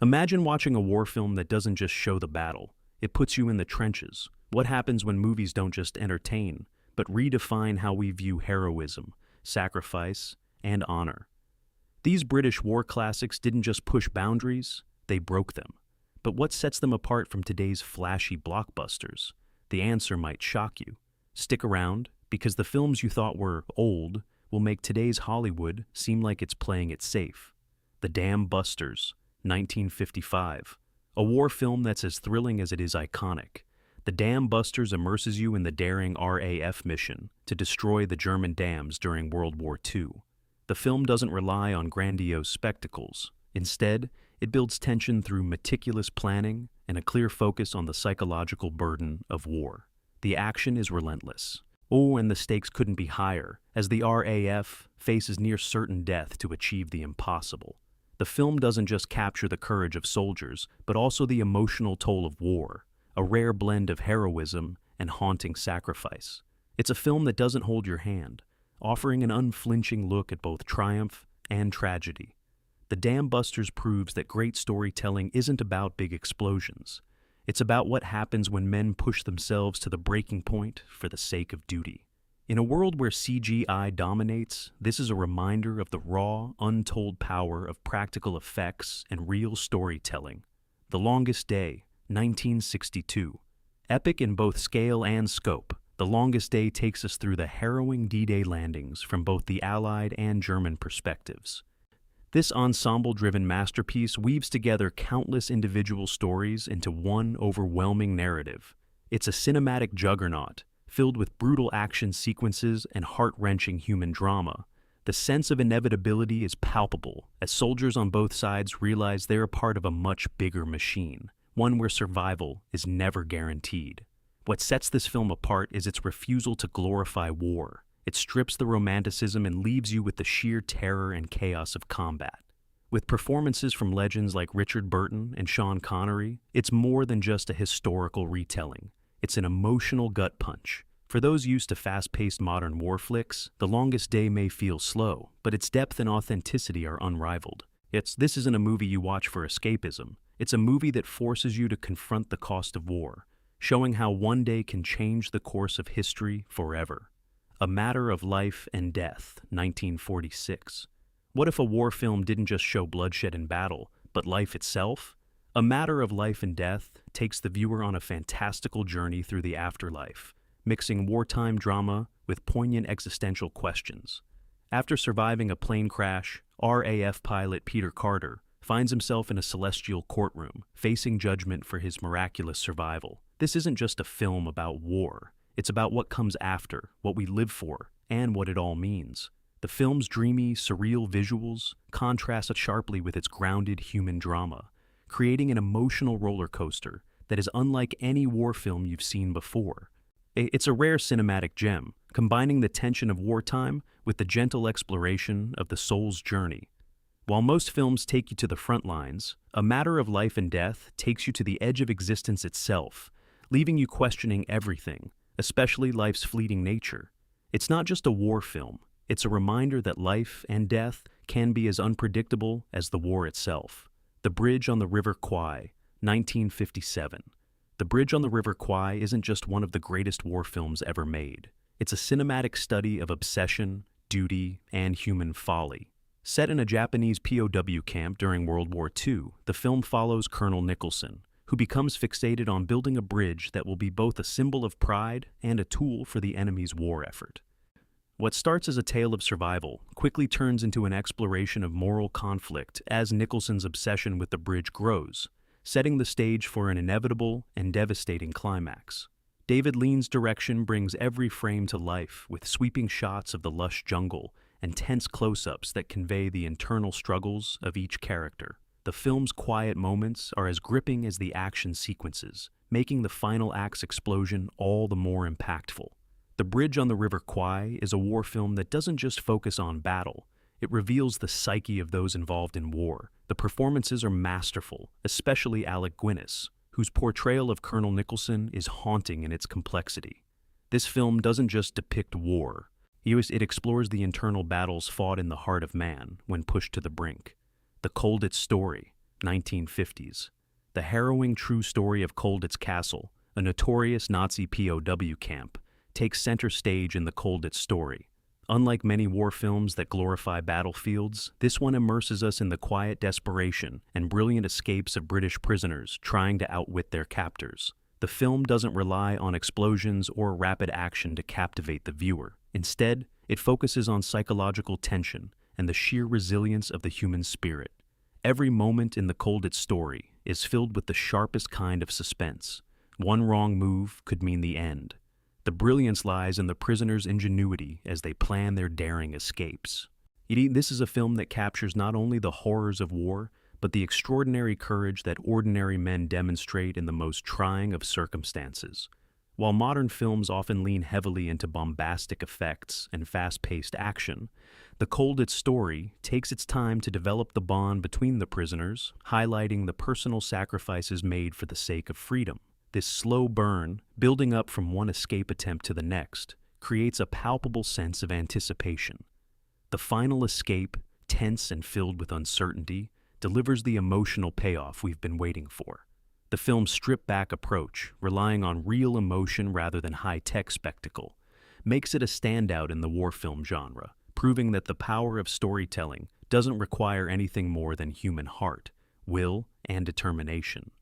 Imagine watching a war film that doesn't just show the battle, it puts you in the trenches. What happens when movies don't just entertain, but redefine how we view heroism, sacrifice, and honor? These British war classics didn't just push boundaries, they broke them. But what sets them apart from today's flashy blockbusters? The answer might shock you. Stick around, because the films you thought were old will make today's Hollywood seem like it's playing it safe. The Damn Busters, 1955. A war film that's as thrilling as it is iconic. The Dam Busters immerses you in the daring RAF mission to destroy the German dams during World War II. The film doesn't rely on grandiose spectacles. Instead, it builds tension through meticulous planning and a clear focus on the psychological burden of war. The action is relentless. Oh, and the stakes couldn't be higher, as the RAF faces near certain death to achieve the impossible. The film doesn't just capture the courage of soldiers, but also the emotional toll of war, a rare blend of heroism and haunting sacrifice. It's a film that doesn't hold your hand, offering an unflinching look at both triumph and tragedy. The Dam Busters proves that great storytelling isn't about big explosions. It's about what happens when men push themselves to the breaking point for the sake of duty. In a world where CGI dominates, this is a reminder of the raw, untold power of practical effects and real storytelling. The Longest Day, 1962. Epic in both scale and scope, The Longest Day takes us through the harrowing D-Day landings from both the Allied and German perspectives. This ensemble-driven masterpiece weaves together countless individual stories into one overwhelming narrative. It's a cinematic juggernaut, filled with brutal action sequences and heart-wrenching human drama. The sense of inevitability is palpable as soldiers on both sides realize they're a part of a much bigger machine, one where survival is never guaranteed. What sets this film apart is its refusal to glorify war. It strips the romanticism and leaves you with the sheer terror and chaos of combat. With performances from legends like Richard Burton and Sean Connery, it's more than just a historical retelling. It's an emotional gut punch. For those used to fast-paced modern war flicks, The Longest Day may feel slow, but its depth and authenticity are unrivaled. This isn't a movie you watch for escapism. It's a movie that forces you to confront the cost of war, showing how one day can change the course of history forever. A Matter of Life and Death, 1946. What if a war film didn't just show bloodshed and battle, but life itself? A Matter of Life and Death takes the viewer on a fantastical journey through the afterlife, mixing wartime drama with poignant existential questions. After surviving a plane crash, RAF pilot Peter Carter finds himself in a celestial courtroom, facing judgment for his miraculous survival. This isn't just a film about war. It's about what comes after, what we live for, and what it all means. The film's dreamy, surreal visuals contrast sharply with its grounded human drama, creating an emotional roller coaster that is unlike any war film you've seen before. It's a rare cinematic gem, combining the tension of wartime with the gentle exploration of the soul's journey. While most films take you to the front lines, A Matter of Life and Death takes you to the edge of existence itself, leaving you questioning everything, especially life's fleeting nature. It's not just a war film, it's a reminder that life and death can be as unpredictable as the war itself. The Bridge on the River Kwai, 1957. The Bridge on the River Kwai isn't just one of the greatest war films ever made. It's a cinematic study of obsession, duty, and human folly. Set in a Japanese POW camp during World War II, the film follows Colonel Nicholson, who becomes fixated on building a bridge that will be both a symbol of pride and a tool for the enemy's war effort. What starts as a tale of survival quickly turns into an exploration of moral conflict as Nicholson's obsession with the bridge grows, setting the stage for an inevitable and devastating climax. David Lean's direction brings every frame to life with sweeping shots of the lush jungle and tense close-ups that convey the internal struggles of each character. The film's quiet moments are as gripping as the action sequences, making the final act's explosion all the more impactful. The Bridge on the River Kwai is a war film that doesn't just focus on battle, it reveals the psyche of those involved in war. The performances are masterful, especially Alec Guinness, whose portrayal of Colonel Nicholson is haunting in its complexity. This film doesn't just depict war, it explores the internal battles fought in the heart of man when pushed to the brink. The Colditz Story, 1950s. The harrowing true story of Colditz Castle, a notorious Nazi POW camp, takes center stage in the Colditz Story. Unlike many war films that glorify battlefields, this one immerses us in the quiet desperation and brilliant escapes of British prisoners trying to outwit their captors. The film doesn't rely on explosions or rapid action to captivate the viewer. Instead, it focuses on psychological tension and the sheer resilience of the human spirit. Every moment in the Colditz Story is filled with the sharpest kind of suspense. One wrong move could mean the end. The brilliance lies in the prisoners' ingenuity as they plan their daring escapes. This is a film that captures not only the horrors of war, but the extraordinary courage that ordinary men demonstrate in the most trying of circumstances. While modern films often lean heavily into bombastic effects and fast-paced action, the Colditz Story takes its time to develop the bond between the prisoners, highlighting the personal sacrifices made for the sake of freedom. This slow burn, building up from one escape attempt to the next, creates a palpable sense of anticipation. The final escape, tense and filled with uncertainty, delivers the emotional payoff we've been waiting for. The film's stripped-back approach, relying on real emotion rather than high-tech spectacle, makes it a standout in the war film genre, proving that the power of storytelling doesn't require anything more than human heart, will, and determination.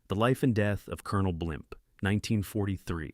The Life and Death of Colonel Blimp, 1943.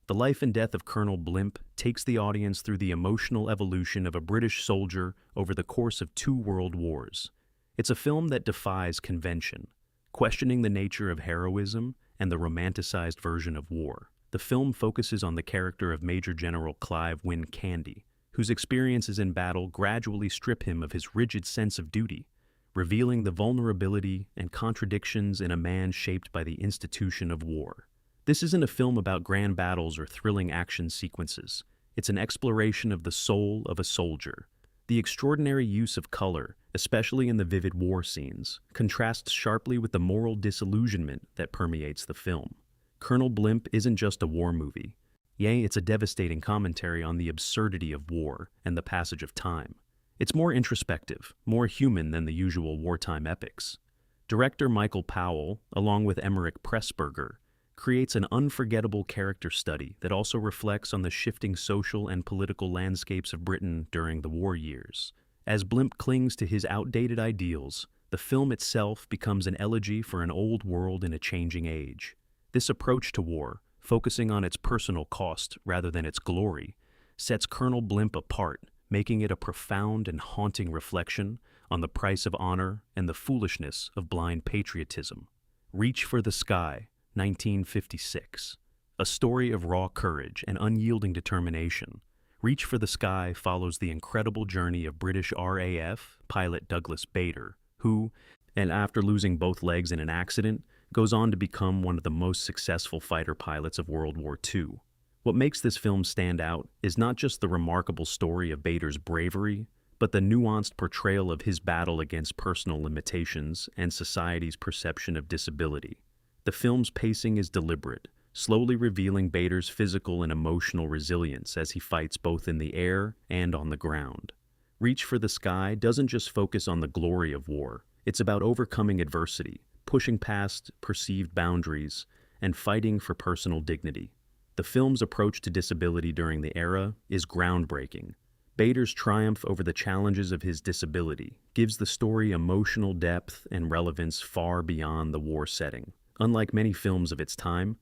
The Life and Death of Colonel Blimp takes the audience through the emotional evolution of a British soldier over the course of 2 world wars. It's a film that defies convention, questioning the nature of heroism and the romanticized version of war. The film focuses on the character of Major General Clive Wynne Candy, whose experiences in battle gradually strip him of his rigid sense of duty, revealing the vulnerability and contradictions in a man shaped by the institution of war. This isn't a film about grand battles or thrilling action sequences. It's an exploration of the soul of a soldier. The extraordinary use of color, especially in the vivid war scenes, contrasts sharply with the moral disillusionment that permeates the film. Colonel Blimp isn't just a war movie. It's a devastating commentary on the absurdity of war and the passage of time. It's more introspective, more human than the usual wartime epics. Director Michael Powell, along with Emmerich Pressburger, creates an unforgettable character study that also reflects on the shifting social and political landscapes of Britain during the war years. As Blimp clings to his outdated ideals, the film itself becomes an elegy for an old world in a changing age. This approach to war, focusing on its personal cost rather than its glory, sets Colonel Blimp apart, making it a profound and haunting reflection on the price of honor and the foolishness of blind patriotism. Reach for the Sky, 1956. A story of raw courage and unyielding determination. Reach for the Sky follows the incredible journey of British RAF pilot Douglas Bader, who, and after losing both legs in an accident, goes on to become one of the most successful fighter pilots of World War II. What makes this film stand out is not just the remarkable story of Bader's bravery, but the nuanced portrayal of his battle against personal limitations and society's perception of disability. The film's pacing is deliberate, slowly revealing Bader's physical and emotional resilience as he fights both in the air and on the ground. Reach for the Sky doesn't just focus on the glory of war. It's about overcoming adversity, pushing past perceived boundaries, and fighting for personal dignity. The film's approach to disability during the era is groundbreaking. Bader's triumph over the challenges of his disability gives the story emotional depth and relevance far beyond the war setting. Unlike many films of its time,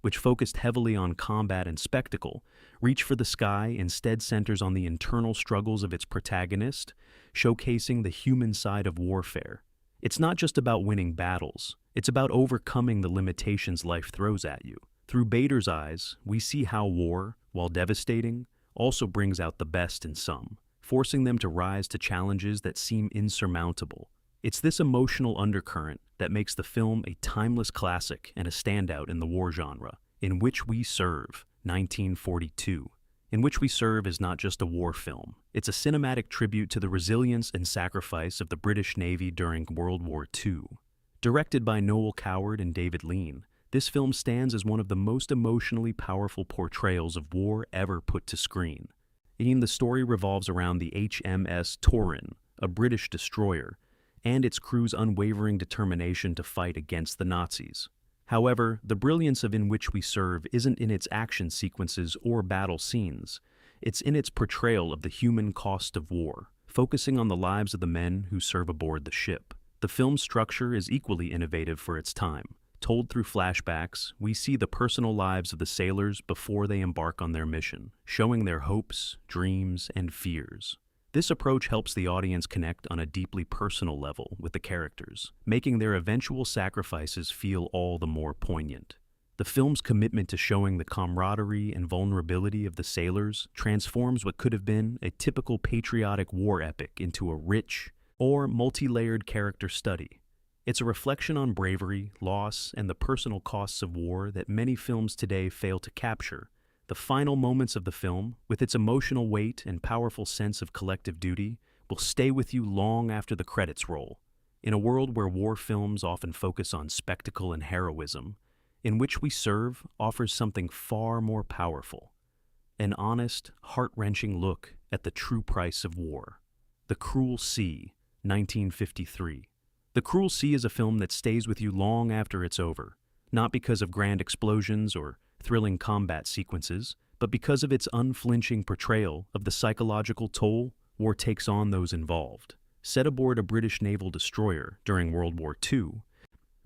which focused heavily on combat and spectacle, Reach for the Sky instead centers on the internal struggles of its protagonist, showcasing the human side of warfare. It's not just about winning battles, it's about overcoming the limitations life throws at you. Through Bader's eyes, we see how war, while devastating, also brings out the best in some, forcing them to rise to challenges that seem insurmountable. It's this emotional undercurrent that makes the film a timeless classic and a standout in the war genre. In Which We Serve, 1942. In Which We Serve is not just a war film. It's a cinematic tribute to the resilience and sacrifice of the British Navy during World War II. Directed by Noel Coward and David Lean, this film stands as one of the most emotionally powerful portrayals of war ever put to screen. The story revolves around the HMS Torrin, a British destroyer, and its crew's unwavering determination to fight against the Nazis. However, the brilliance of In Which We Serve isn't in its action sequences or battle scenes. It's in its portrayal of the human cost of war, focusing on the lives of the men who serve aboard the ship. The film's structure is equally innovative for its time. Told through flashbacks, we see the personal lives of the sailors before they embark on their mission, showing their hopes, dreams, and fears. This approach helps the audience connect on a deeply personal level with the characters, making their eventual sacrifices feel all the more poignant. The film's commitment to showing the camaraderie and vulnerability of the sailors transforms what could have been a typical patriotic war epic into a rich or multi-layered character study. It's a reflection on bravery, loss, and the personal costs of war that many films today fail to capture. The final moments of the film, with its emotional weight and powerful sense of collective duty, will stay with you long after the credits roll. In a world where war films often focus on spectacle and heroism, In Which We Serve offers something far more powerful: an honest, heart-wrenching look at the true price of war. The Cruel Sea, 1953. The Cruel Sea is a film that stays with you long after it's over, not because of grand explosions or thrilling combat sequences, but because of its unflinching portrayal of the psychological toll war takes on those involved. Set aboard a British naval destroyer during World War II,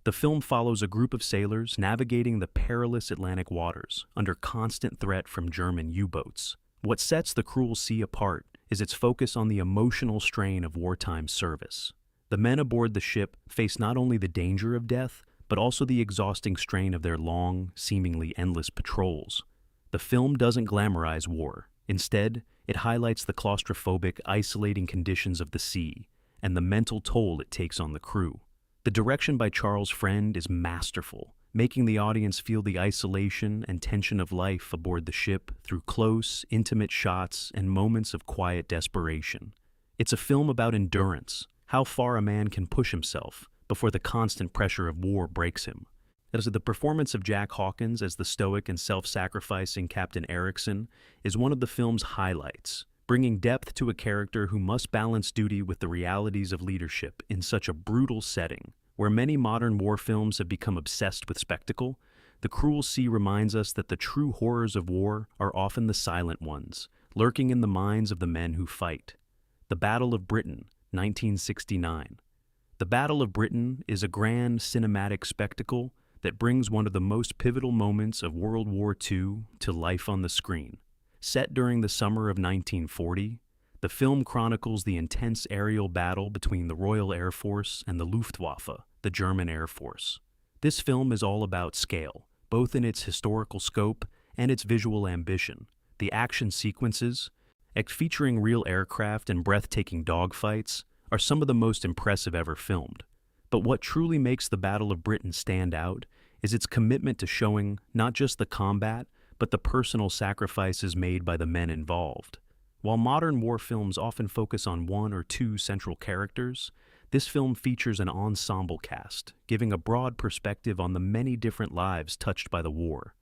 the film follows a group of sailors navigating the perilous Atlantic waters under constant threat from German U-boats. What sets The Cruel Sea apart is its focus on the emotional strain of wartime service. The men aboard the ship face not only the danger of death, but also the exhausting strain of their long, seemingly endless patrols. The film doesn't glamorize war. Instead, it highlights the claustrophobic, isolating conditions of the sea and the mental toll it takes on the crew. The direction by Charles Friend is masterful, making the audience feel the isolation and tension of life aboard the ship through close, intimate shots and moments of quiet desperation. It's a film about endurance, how far a man can push himself before the constant pressure of war breaks him. As the performance of Jack Hawkins as the stoic and self-sacrificing Captain Erickson is one of the film's highlights, bringing depth to a character who must balance duty with the realities of leadership in such a brutal setting. Where many modern war films have become obsessed with spectacle, The Cruel Sea reminds us that the true horrors of war are often the silent ones, lurking in the minds of the men who fight. The Battle of Britain, 1969. The Battle of Britain is a grand cinematic spectacle that brings one of the most pivotal moments of World War II to life on the screen. Set during the summer of 1940, the film chronicles the intense aerial battle between the Royal Air Force and the Luftwaffe, the German Air Force. This film is all about scale, both in its historical scope and its visual ambition. The action sequences, featuring real aircraft and breathtaking dogfights, are some of the most impressive ever filmed. But what truly makes the Battle of Britain stand out is its commitment to showing not just the combat, but the personal sacrifices made by the men involved. While modern war films often focus on one or two central characters, this film features an ensemble cast, giving a broad perspective on the many different lives touched by the war.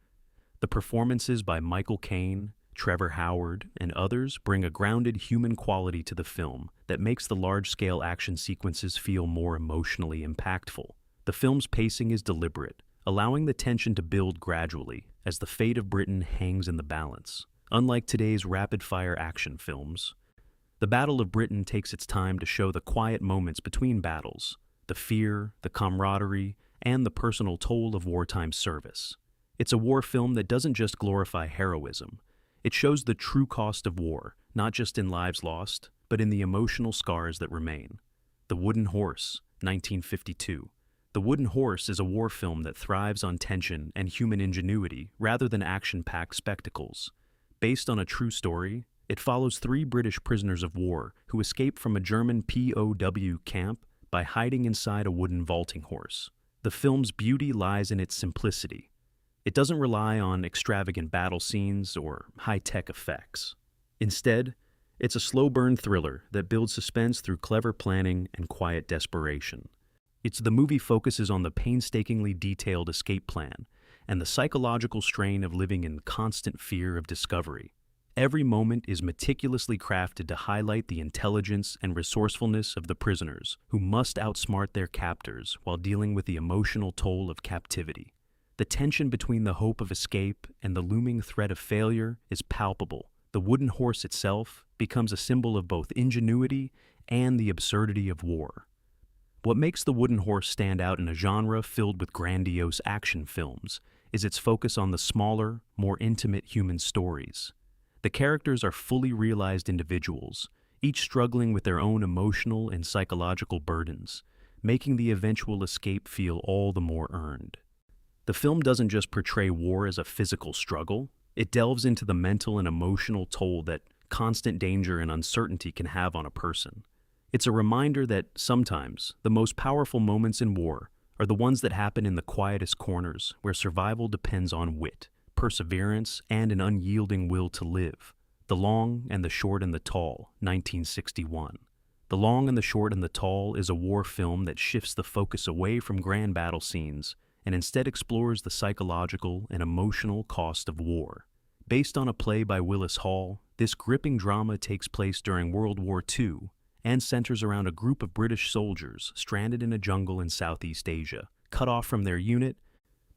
The performances by Michael Caine, Trevor Howard, and others bring a grounded human quality to the film that makes the large-scale action sequences feel more emotionally impactful. The film's pacing is deliberate, allowing the tension to build gradually as the fate of Britain hangs in the balance. Unlike today's rapid-fire action films, The Battle of Britain takes its time to show the quiet moments between battles, the fear, the camaraderie, and the personal toll of wartime service. It's a war film that doesn't just glorify heroism. It shows the true cost of war, not just in lives lost, but in the emotional scars that remain. The Wooden Horse, 1952. The Wooden Horse is a war film that thrives on tension and human ingenuity rather than action-packed spectacles. Based on a true story, it follows 3 British prisoners of war who escape from a German POW camp by hiding inside a wooden vaulting horse. The film's beauty lies in its simplicity. It doesn't rely on extravagant battle scenes or high-tech effects. Instead, it's a slow-burn thriller that builds suspense through clever planning and quiet desperation. The movie focuses on the painstakingly detailed escape plan and the psychological strain of living in constant fear of discovery. Every moment is meticulously crafted to highlight the intelligence and resourcefulness of the prisoners, who must outsmart their captors while dealing with the emotional toll of captivity. The tension between the hope of escape and the looming threat of failure is palpable. The wooden horse itself becomes a symbol of both ingenuity and the absurdity of war. What makes the wooden horse stand out in a genre filled with grandiose action films is its focus on the smaller, more intimate human stories. The characters are fully realized individuals, each struggling with their own emotional and psychological burdens, making the eventual escape feel all the more earned. The film doesn't just portray war as a physical struggle, it delves into the mental and emotional toll that constant danger and uncertainty can have on a person. It's a reminder that sometimes the most powerful moments in war are the ones that happen in the quietest corners, where survival depends on wit, perseverance, and an unyielding will to live. The Long and the Short and the Tall, 1961. The Long and the Short and the Tall is a war film that shifts the focus away from grand battle scenes and instead explores the psychological and emotional cost of war. Based on a play by Willis Hall, this gripping drama takes place during World War II and centers around a group of British soldiers stranded in a jungle in Southeast Asia. Cut off from their unit,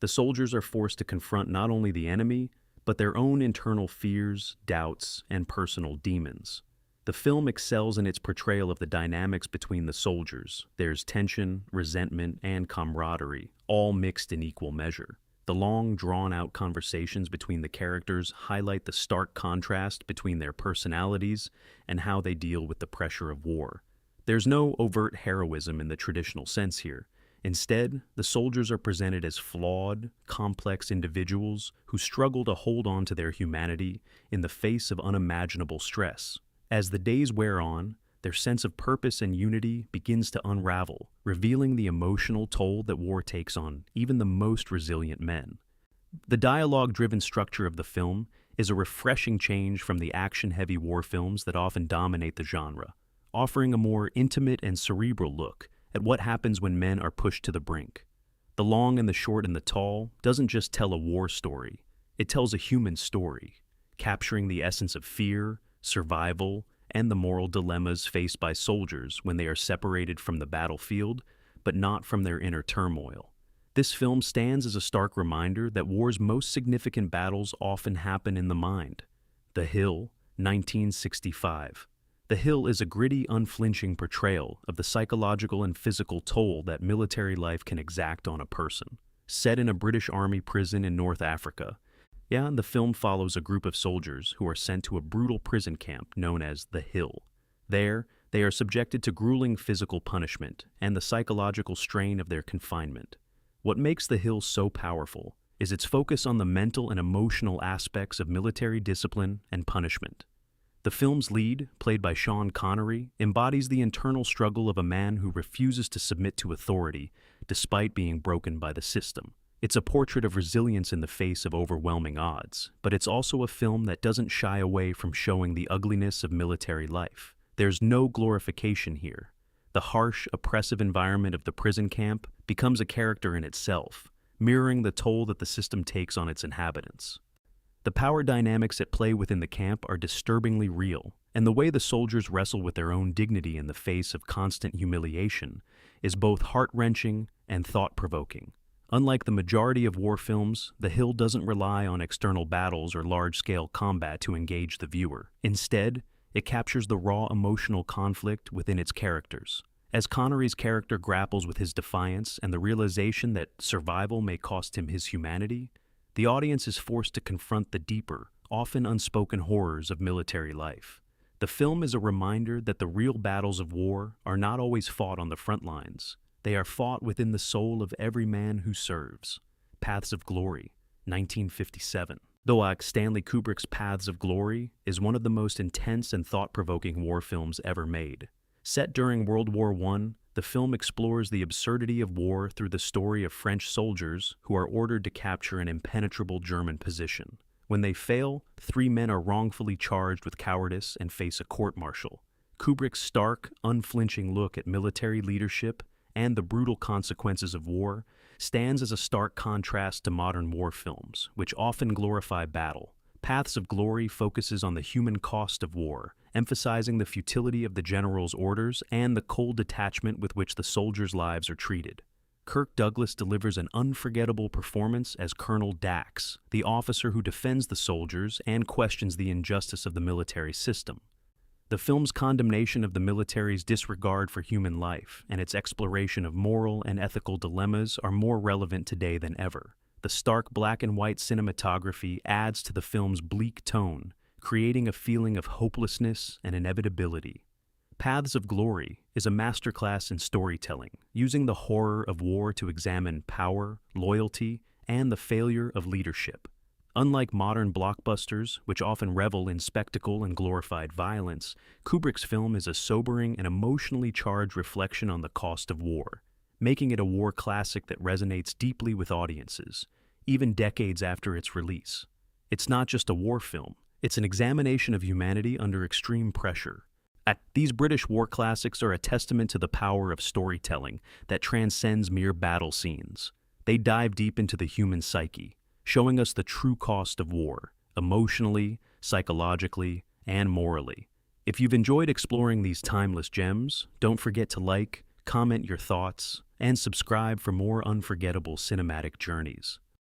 the soldiers are forced to confront not only the enemy, but their own internal fears, doubts, and personal demons. The film excels in its portrayal of the dynamics between the soldiers. There's tension, resentment, and camaraderie, all mixed in equal measure. The long, drawn-out conversations between the characters highlight the stark contrast between their personalities and how they deal with the pressure of war. There's no overt heroism in the traditional sense here. Instead, the soldiers are presented as flawed, complex individuals who struggle to hold on to their humanity in the face of unimaginable stress. As the days wear on, their sense of purpose and unity begins to unravel, revealing the emotional toll that war takes on even the most resilient men. The dialogue-driven structure of the film is a refreshing change from the action-heavy war films that often dominate the genre, offering a more intimate and cerebral look at what happens when men are pushed to the brink. The Long and the Short and the Tall doesn't just tell a war story, it tells a human story, capturing the essence of fear, survival, and the moral dilemmas faced by soldiers when they are separated from the battlefield, but not from their inner turmoil. This film stands as a stark reminder that war's most significant battles often happen in the mind. The Hill, 1965. The Hill is a gritty, unflinching portrayal of the psychological and physical toll that military life can exact on a person. Set in a British Army prison in North Africa, the film follows a group of soldiers who are sent to a brutal prison camp known as the Hill. There, they are subjected to grueling physical punishment and the psychological strain of their confinement. What makes the Hill so powerful is its focus on the mental and emotional aspects of military discipline and punishment. The film's lead, played by Sean Connery, embodies the internal struggle of a man who refuses to submit to authority despite being broken by the system. It's a portrait of resilience in the face of overwhelming odds, but it's also a film that doesn't shy away from showing the ugliness of military life. There's no glorification here. The harsh, oppressive environment of the prison camp becomes a character in itself, mirroring the toll that the system takes on its inhabitants. The power dynamics at play within the camp are disturbingly real, and the way the soldiers wrestle with their own dignity in the face of constant humiliation is both heart-wrenching and thought-provoking. Unlike the majority of war films, The Hill doesn't rely on external battles or large-scale combat to engage the viewer. Instead, it captures the raw emotional conflict within its characters. As Connery's character grapples with his defiance and the realization that survival may cost him his humanity, the audience is forced to confront the deeper, often unspoken horrors of military life. The film is a reminder that the real battles of war are not always fought on the front lines. They are fought within the soul of every man who serves. Paths of Glory, 1957. Though Stanley Kubrick's Paths of Glory is one of the most intense and thought-provoking war films ever made. Set during World War I, the film explores the absurdity of war through the story of French soldiers who are ordered to capture an impenetrable German position. When they fail, 3 men are wrongfully charged with cowardice and face a court-martial. Kubrick's stark, unflinching look at military leadership and the brutal consequences of war stands as a stark contrast to modern war films, which often glorify battle, Paths of Glory focuses on the human cost of war, emphasizing the futility of the general's orders and the cold detachment with which the soldiers' lives are treated. Kirk Douglas delivers an unforgettable performance as Colonel Dax, the officer who defends the soldiers and questions the injustice of the military system. The film's condemnation of the military's disregard for human life and its exploration of moral and ethical dilemmas are more relevant today than ever. The stark black and white cinematography adds to the film's bleak tone, creating a feeling of hopelessness and inevitability. Paths of Glory is a masterclass in storytelling, using the horror of war to examine power, loyalty, and the failure of leadership. Unlike modern blockbusters, which often revel in spectacle and glorified violence, Kubrick's film is a sobering and emotionally charged reflection on the cost of war, making it a war classic that resonates deeply with audiences, even decades after its release. It's not just a war film, it's an examination of humanity under extreme pressure. These British war classics are a testament to the power of storytelling that transcends mere battle scenes. They dive deep into the human psyche, showing us the true cost of war, emotionally, psychologically, and morally. If you've enjoyed exploring these timeless gems, don't forget to like, comment your thoughts, and subscribe for more unforgettable cinematic journeys.